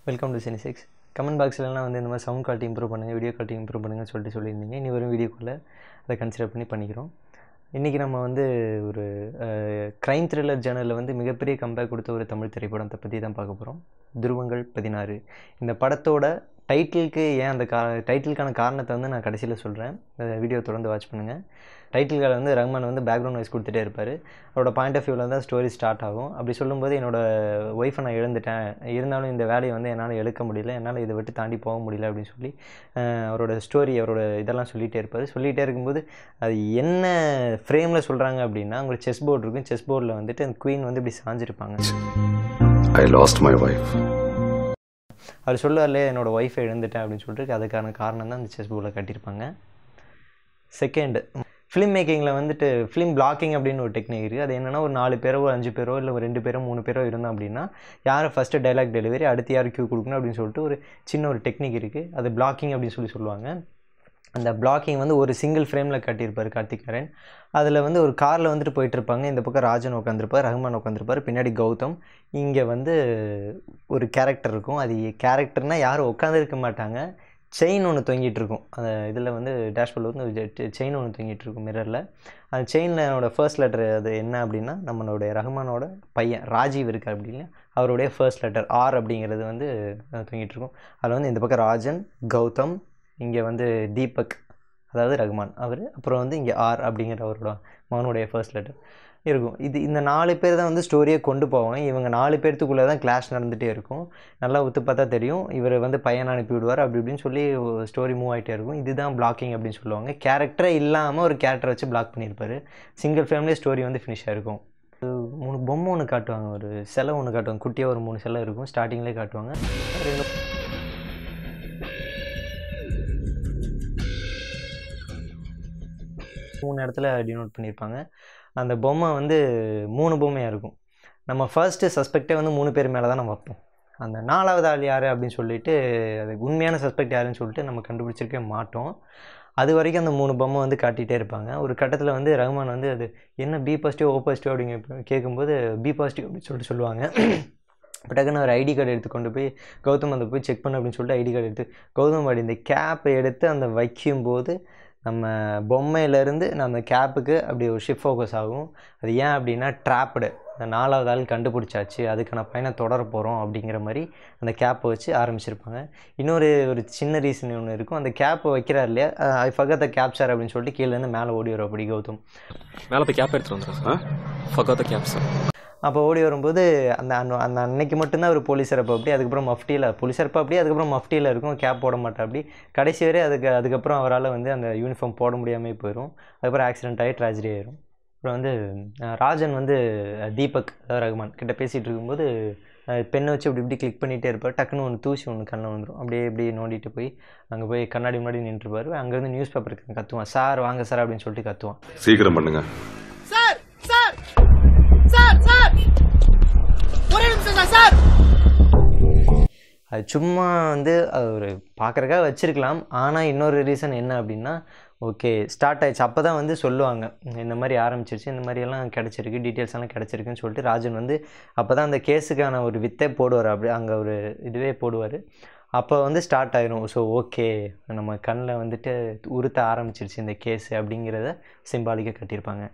Welcome to Cinesix. Comment பாக்ஸ்லலாம் வந்து இந்த மாதிரி சவுண்ட் குவாலிட்டி இம்ப்ரூவ் பண்ணுங்கள், வீடியோ குவாலிட்டி இம்ப்ரூவ் பண்ணுங்கன்னு சொல்லியிருந்தீங்க. இனி வரும் வீடியோக்குள்ளே அதை கன்சிடர் பண்ணி பண்ணிக்கிறோம். இன்றைக்கி நம்ம வந்து ஒரு க்ரைம் த்ரில்லர் ஜேர்னலில் வந்து மிகப்பெரிய கம்பேக் கொடுத்த ஒரு தமிழ் திரைப்படத்தை பற்றி தான் பார்க்க போகிறோம். துருவங்கள் 16. இந்த படத்தோட டைட்டிலுக்கு ஏன் அந்த டைட்டிலுக்கான காரணத்தை வந்து நான் கடைசியில் சொல்கிறேன். வீடியோ தொடர்ந்து வாட்ச் பண்ணுங்கள். டைட்டில்கால வந்து ரஹ்மான் வந்து பேக்ரவுண்ட் வாய்ஸ் கொடுத்துட்டே இருப்பார். அவரோட பாயிண்ட் ஆஃப் வியூவில் தான் ஸ்டோரி ஸ்டார்ட் ஆகும். அப்படி சொல்லும்போது என்னோடய ஒய்ஃபை நான் இழந்துட்டேன், இருந்தாலும் இந்த வேலையை வந்து என்னால் எடுக்க முடியல, என்னால் இதை விட்டு தாண்டி போக முடியல அப்படின்னு சொல்லி அவரோட ஸ்டோரி அவரோட இதெல்லாம் சொல்லிகிட்டே இருப்பார். சொல்லிகிட்டே இருக்கும்போது அது என்ன ஃப்ரேமில் சொல்கிறாங்க அப்படின்னா, உங்களுக்கு செஸ் போர்டு இருக்கும். செஸ் போர்டில் வந்துட்டு அந்த குவீன் வந்து இப்படி சாஞ்சிருப்பாங்க. I lost my wife. அவர் சொல்லுவார்லே என்னோடய ஒய்ஃபை இழந்துட்டேன் அப்படின்னு சொல்லிட்டு அதுக்கான காரணம் தான் அந்த செஸ் போர்டில் கட்டியிருப்பாங்க. செகண்ட், ஃபிலிம் மேக்கிங்கில் வந்துட்டு ஃபிலிம் பிளாக்கிங் அப்படின்னு ஒரு டெக்னிக் இருக்குது. அது என்னென்னா, ஒரு 4 பேரோ 5 பேரோ இல்லை ஒரு 2 பேரோ 3 பேரோ இருந்தோம் அப்படின்னா யாரை ஃபஸ்ட்டு டைலாக் டெலிவரி, அடுத்து யார் கியூ கொடுக்கணும் அப்படின்னு சொல்லிட்டு ஒரு சின்ன ஒரு டெக்னிக் இருக்குது. அது பிளாக்கிங் அப்படின்னு சொல்லுவாங்க. அந்த பிளாக்கிங் வந்து ஒரு சிங்கிள் ஃப்ரேமில் காட்டியிருப்பார் கார்த்திக் நாராயண். அதில் வந்து ஒரு காரில் வந்துட்டு போயிட்டுருப்பாங்க. இந்த பக்கம் ராஜன் உட்காந்துருப்பார், ரஹ்மான் உட்காந்துருப்பார், பின்னாடி கௌதம். இங்கே வந்து ஒரு கேரக்டர் இருக்கும். அது கேரக்டர்னால் யாரும் உட்காந்துருக்க மாட்டாங்க. செயின் ஒன்று தொங்கிட்டு இருக்கும். அந்த இதில் வந்து டேஷ்போர்டில் வந்து செயின் ஒன்று தொங்கிட்டு இருக்கும் மிரரில். அந்த செயினோட ஃபர்ஸ்ட் லெட்டர் அது என்ன அப்படின்னா, நம்மளுடைய ரஹ்மானோட பையன் ராஜீவ் இருக்கார் அப்படின்னா அவருடைய ஃபர்ஸ்ட் லெட்டர் ஆர் அப்படிங்கிறது வந்து தொங்கிட்டு இருக்கும். அதில் வந்து இந்த பக்கம் ராஜன், கௌதம், இங்கே வந்து தீபக் அதாவது ரஹ்மான் அவர், அப்புறம் வந்து இங்கே ஆர் அப்படிங்கிற அவரோட மகனுடைய ஃபர்ஸ்ட் லெட்டர் இருக்கும். இந்த 4 பேர் தான் வந்து ஸ்டோரியை கொண்டு போவாங்க. இவங்க 4 பேர்த்துக்குள்ளே தான் கிளாஷ் நடந்துகிட்டே இருக்கும். நல்லா ஒத்து பார்த்தா தெரியும். இவர் வந்து பையனை அனுப்பி விடுவார், அப்படி இப்படின்னு சொல்லி ஸ்டோரி மூவ் ஆகிட்டே இருக்கும். இதுதான் பிளாக்கிங் அப்படின்னு சொல்லுவாங்க. கேரக்டரே இல்லாமல் ஒரு கேரக்டரை வச்சு பிளாக் பண்ணியிருப்பார். சிங்கிள் ஃபேமிலியே ஸ்டோரி வந்து ஃபினிஷ் ஆகிருக்கும். 3 பொம்மை ஒன்று காட்டுவாங்க, ஒரு சிலை ஒன்று காட்டுவாங்க, குட்டியாக ஒரு 3 சிலை இருக்கும். ஸ்டார்டிங்லேயே காட்டுவாங்க. 3 இடத்துல டினோட் பண்ணியிருப்பாங்க. அந்த பொம்மை வந்து 3 பொம்மையாக இருக்கும். நம்ம ஃபர்ஸ்ட்டு சஸ்பெக்டே வந்து 3 பேர் மேலே தான் நம்ம வைப்போம். அந்த 4வது ஆள் யார் அப்படின்னு சொல்லிட்டு, அது உண்மையான சஸ்பெக்ட் யாருன்னு சொல்லிட்டு நம்ம கண்டுபிடிச்சிருக்கவே மாட்டோம். அது வரைக்கும் அந்த 3 பொம்மை வந்து காட்டிகிட்டே இருப்பாங்க. ஒரு கட்டத்தில் வந்து ரஹ்மான் வந்து அது என்ன பி பாசிட்டிவ் ஓ பாசிட்டிவ் அப்படிங்க கேட்கும்போது பி பாசிட்டிவ் அப்படின்னு சொல்லிட்டு சொல்லுவாங்க. டக்குன்னு ஒரு ஐடி கார்டு எடுத்து கொண்டு போய் கௌதம் அதை போய் செக் பண்ணு அப்படின்னு சொல்லிட்டு ஐடி கார்டு எடுத்து கௌதம் வாடி இந்த கேப்பை எடுத்து அந்த வைக்கும்போது நம்ம பொம்மையிலேருந்து நம்ம கேப்புக்கு அப்படி ஒரு ஷிஃப்ட் ஃபோக்கஸ் ஆகும். அது ஏன் அப்படின்னா, ட்ராப்டு அந்த 4வது ஆள் கண்டுபிடிச்சாச்சு, அதுக்கான பயணம் தொடர போகிறோம் அப்படிங்கிற மாதிரி அந்த கேப்பை வச்சு ஆரம்பிச்சிருப்பாங்க. ஒரு சின்ன ரீசன் ஒன்று இருக்கும். அந்த கேப்பை வைக்கிறார் இல்லையா, I forgot the cap sir அப்படின்னு சொல்லிட்டு கீழேருந்து மேலே ஓடி வரும். அப்படி கௌதம் மேலே போய் கேப் எடுத்துகிட்டு வந்துடுறேன், ஃபர்காட் த கேப் சார். அப்போ ஓடி வரும்போது அந்த அன்னைக்கு மட்டும்தான் ஒரு போலீஸர் அப்போ அப்படி, அதுக்கப்புறம் மஃப்டியில் போலீஸர் அப்போ அப்படி, அதுக்கப்புறம் மஃப்டியில் இருக்கும், கேப் போட மாட்டா அப்படி. கடைசி வரை அதுக்கப்புறம் அவரால் வந்து அந்த யூனிஃபார்ம் போட முடியாமல் போயிடும். அதுக்கப்புறம் ஆக்சிடென்ட் ஆகி ட்ராஜடி ஆயிரும். அப்புறம் வந்து ராஜன் வந்து தீபக் ரஹ்மான் கிட்ட பேசிகிட்டு இருக்கும்போது பெண்ணை வச்சு இப்படி கிளிக் பண்ணிகிட்டே இருப்பார். டக்குன்னு ஒன்று தூசி ஒன்று கண்ணில் வந்துடும். அப்படியே இப்படி நோண்டிட்டு போய் அங்கே போய் கண்ணாடி முன்னாடி நின்றுப்பார். அங்கேருந்து நியூஸ் பேப்பர் கத்துவான், சார் வாங்க சார் அப்படின்னு சொல்லிட்டு கத்துவான். சீக்கிரம் பண்ணுங்க சார் சார் சார் சார் ஒரே நிமிஷம் சார். அது சும்மா வந்து அது ஒரு பார்க்குறக்காக வச்சுருக்கலாம். ஆனால் இன்னொரு ரீசன் என்ன அப்படின்னா, ஓகே ஸ்டார்ட் ஆகிடுச்சு அப்போ தான் வந்து சொல்லுவாங்க, இந்த மாதிரி ஆரம்பிச்சிருச்சு, இந்த மாதிரியெல்லாம் கிடச்சிருக்கு, டீட்டெயில்ஸ் எல்லாம் கிடச்சிருக்குன்னு சொல்லிட்டு ராஜன் வந்து அப்போ தான் அந்த கேஸுக்கான ஒரு வித்தை போடுவார். அப்படி அங்கே ஒரு இதுவே போடுவார். அப்போ வந்து ஸ்டார்ட் ஆயிரும். ஸோ ஓகே நம்ம கண்ணில் வந்துட்டு உறுத்த ஆரம்பிச்சிருச்சு இந்த கேஸு அப்படிங்கிறத சிம்பாலிக்காக கட்டியிருப்பாங்க.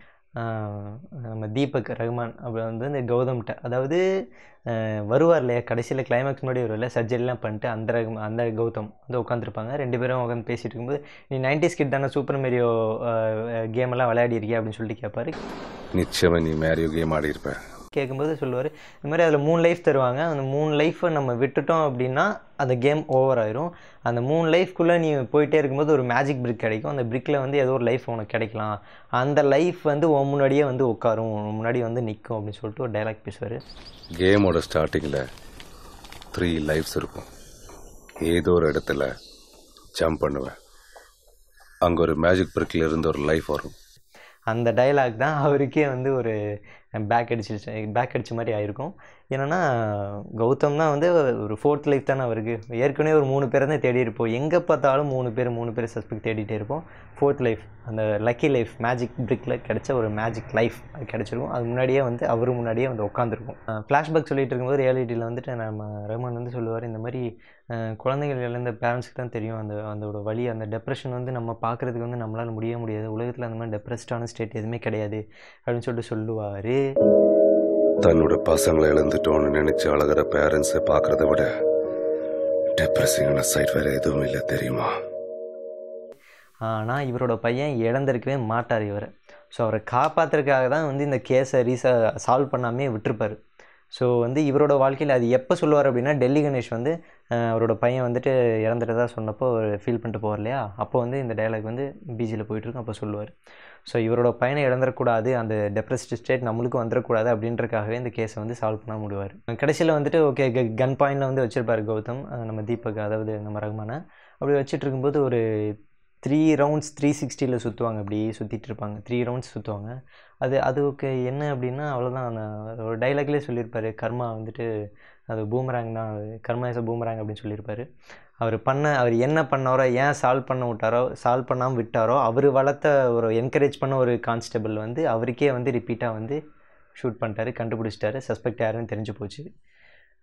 நம்ம தீபக் ரஹ்மான் அப்புறம் வந்து இந்த கௌதம்கிட்ட, அதாவது வருவார் இல்லையா கடைசியில் கிளைமேக்ஸ் முன்னாடி வருவார்ல, சர்ஜரிலாம் பண்ணிட்டு அந்த கௌதம் வந்து உட்காந்துருப்பாங்க. 2 பேரும் உட்காந்து பேசிகிட்டு இருக்கும்போது, நீ 90s கிட் தானே, சூப்பர் மேரியோ கேமெல்லாம் விளையாடி இருக்கியா அப்படின்னு சொல்லிட்டு கேட்பார். நிச்சயமா நீ மேரியோ கேம் ஆடி இருப்ப. கேட்கும்போது சொல்லுவார், இந்த மாதிரி அதில் 3 லைஃப் தருவாங்க, அந்த 3 லைஃப்பை நம்ம விட்டுட்டோம் அப்படின்னா அந்த கேம் ஓவர் ஆயிரும். அந்த 3 லைஃப்குள்ளே நீ போயிட்டே இருக்கும்போது ஒரு மேஜிக் பிரிக் கிடைக்கும். அந்த பிரிக்கில் வந்து ஏதோ ஒரு லைஃப் உனக்கு கிடைக்கலாம், அந்த லைஃப் வந்து உன் முன்னாடியே வந்து உட்காரும், உன் முன்னாடி வந்து நிற்கும் அப்படின்னு சொல்லிட்டு ஒரு டைலாக் பேசுவார். கேமோட ஸ்டார்டிங்கில் 3 லைஃப்ஸ் இருக்கும். ஏதோ ஒரு இடத்துல ஜம்ப் பண்ணுவேன், அங்கே ஒரு மேஜிக் பிரிக்கில் இருந்து ஒரு லைஃப் வரும். அந்த டைலாக் தான் அவருக்கே வந்து ஒரு பேக் அடிச்ச மாதிரி ஆயிருக்கும். என்னென்னா கௌதம் தான் வந்து ஒரு 4th லைஃப் தானே அவருக்கு. ஏற்கனவே ஒரு 3 பேரை தான் தேடி இருப்போம். எங்கே பார்த்தாலும் 3 பேர் சஸ்பெக்ட் தேடிட்டே இருப்போம். 4th லைஃப், அந்த லக்கி லைஃப், மேஜிக் பிரிக்கில் கிடைச்ச ஒரு மேஜிக் லைஃப் அது கிடச்சிருக்கும். அது முன்னாடியே வந்து அவர் முன்னாடியே வந்து உட்காந்துருக்கும். ஃப்ளாஷ்பேக் சொல்லிட்டு இருக்கும்போது ரியாலிட்டியில் வந்துட்டு நம்ம ரஹ்மான் வந்து சொல்லுவார், இந்த மாதிரி குழந்தைகள் இழந்த பேரண்ட்ஸ்க்கு தான் தெரியும் அதோட வலி, அந்த டெப்ரெஷன் வந்து நம்ம பார்க்குறதுக்கு வந்து நம்மளால் முடியாது. உலகத்தில் அந்த மாதிரி டெப்ரெஸ்டான ஸ்டேட் எதுவுமே கிடையாது அப்படின்னு சொல்லிட்டு சொல்லுவார். தன்னோட பசங்களை இழந்துட்டோன்னு நினைச்சு அழகிற பேரண்ட்ஸை பார்க்கறத விட டிப்ரெசிங்கான சைட் வேற எதுவும் இல்லை தெரியுமா? ஆனால் இவரோட பையன் இழந்திருக்கவே மாட்டார் இவரை. ஸோ அவரை காப்பாற்றுறதுக்காக தான் வந்து இந்த கேஸை சால்வ் பண்ணாமே விட்டுருப்பார். ஸோ வந்து இவரோட வாழ்க்கையில் அது எப்போ சொல்லுவார் அப்படின்னா, டெல்லி கணேஷ் வந்து அவரோட பையன் வந்துட்டு இறந்துட்டதா சொன்னப்போ ஒரு ஃபீல் பண்ணிட்டு போவார் இல்லையா, அப்போ வந்து இந்த டயலாக் வந்து பிஜியில் போயிட்டுருக்கும். அப்போ சொல்லுவார், ஸோ இவரோட பையனை இழந்துடக்கூடாது, அந்த டெப்ரெஸ்ட் ஸ்டேட் நம்மளுக்கும் வந்துடக்கூடாது அப்படின்றக்காகவே இந்த கேஸை வந்து சால்வ் பண்ண முடிவார். கடைசியில் வந்துட்டு ஓகே கன் பாயிண்டில் வந்து வச்சுருப்பார் கௌதம், நம்ம தீபக் அதாவது நம்ம ரஹ்மானை. அப்படி வச்சுட்டு இருக்கும்போது ஒரு 3 ரவுண்ட்ஸ் 360ல் சுற்றுவாங்க. அப்படி சுற்றிட்டு இருப்பாங்க, 3 ரவுண்ட்ஸ் சுற்றுவாங்க. அதுக்கு என்ன அப்படின்னா அவ்வளோதான். ஒரு டைலாக்லேயே சொல்லியிருப்பார், கர்மா வந்துட்டு அது பூமராங் தான், கர்மா இஸ் பூமராங் அப்படின்னு சொல்லியிருப்பார். அவர் என்ன பண்ணாரோ, ஏன் சால்வ் பண்ணாமல் விட்டாரோ, அவர் வளர்த்த ஒரு என்கரேஜ் பண்ண ஒரு கான்ஸ்டபிள் வந்து அவருக்கே வந்து ரிப்பீட்டாக வந்து ஷூட் பண்ணிட்டாரு, கண்டுபிடிச்சிட்டாரு, சஸ்பெக்ட் யாருன்னு தெரிஞ்சு போச்சு.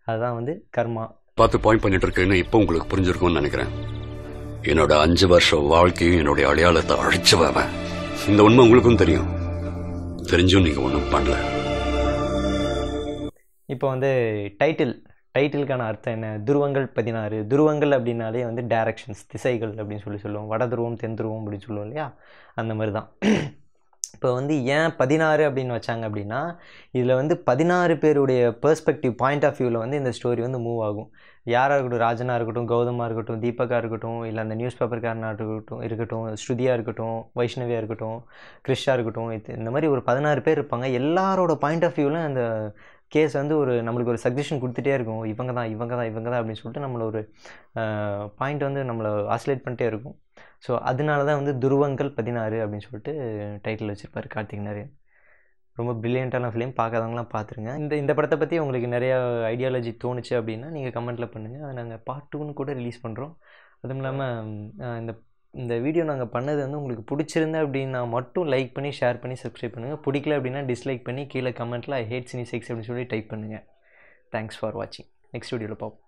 அதுதான் வந்து கர்மா. பார்த்து பாயிண்ட் பண்ணிட்டு இருக்கேன்னு இப்போ உங்களுக்கு புரிஞ்சிருக்கும்னு நினைக்கிறேன். என்னோட 5 வருஷம் வாழ்க்கையும் என்னுடைய அடையாளத்தை அழிச்சுவேன். இந்த உண்மை உங்களுக்கும் தெரியும், தெரிஞ்சும் நீங்க ஒன்றும் பண்ணல. இப்போ வந்து டைட்டிலுக்கான அர்த்தம் என்ன? துருவங்கள் 16. துருவங்கள் அப்படின்னாலே வந்து டைரக்ஷன்ஸ், திசைகள் அப்படின்னு சொல்லுவோம். வட துருவம் தென் துருவம் அப்படின்னு சொல்லுவோம் இல்லையா, அந்த மாதிரி தான். இப்போ வந்து ஏன் 16 அப்படின்னு வச்சாங்க அப்படின்னா, இதில் வந்து 16 பேருடைய பெர்ஸ்பெக்டிவ் பாயிண்ட் ஆஃப் வியூவில் வந்து இந்த ஸ்டோரி வந்து மூவ் ஆகும். யாராக இருக்கட்டும், ராஜனாக இருக்கட்டும், கௌதமாக இருக்கட்டும், தீபக்காக இருக்கட்டும், இல்லை அந்த நியூஸ் பேப்பர்காரனாக இருக்கட்டும், ஸ்ருதியாக இருக்கட்டும், வைஷ்ணவியாக இருக்கட்டும், கிறிஷாக இருக்கட்டும், இந்த மாதிரி ஒரு 16 பேர் இருப்பாங்க. எல்லாரோட பாயிண்ட் ஆஃப் வியூவில் அந்த கேஸ் வந்து நம்மளுக்கு ஒரு சஜஷன் கொடுத்துட்டே இருக்கும். இவங்க தான் அப்படின்னு சொல்லிட்டு நம்மளை ஒரு பாயிண்ட் வந்து நம்மளை ஆசிலேட் பண்ணிட்டே இருக்கும். ஸோ அதனால தான் வந்து துருவங்கள் 16 அப்படின்னு சொல்லிட்டு டைட்டில் வச்சுருப்பார் கார்த்திக் நாராயண். ரொம்ப பிரில்லியண்ட்டான ஃபிலிம், பார்க்காதவங்களாம் பார்த்துருங்க. இந்த படத்தை பற்றி உங்களுக்கு நிறையா ஐடியாலஜி தோணுச்சு அப்படின்னா நீங்கள் கமெண்ட்டில் பண்ணுங்கள். அதை நாங்கள் பார்ட் 2ன்னு கூட ரிலீஸ் பண்ணுறோம். அதுவும் இல்லாமல் இந்த வீடியோ நாங்கள் பண்ணது வந்து உங்களுக்கு பிடிச்சிருந்தா அப்படின்னா மட்டும் லைக் பண்ணி, ஷேர் பண்ணி, சப்ஸ்கிரைப் பண்ணுங்கள். பிடிக்கல அப்படின்னா டிஸ்லைக் பண்ணி கீழே கமெண்ட்டில் ஐ ஹேட் சினி6 அப்படின்னு சொல்லி டைப் பண்ணுங்கள். தேங்க்ஸ் ஃபார் வாட்சிங். நெக்ஸ்ட் வீடியோவில் பார்ப்போம்.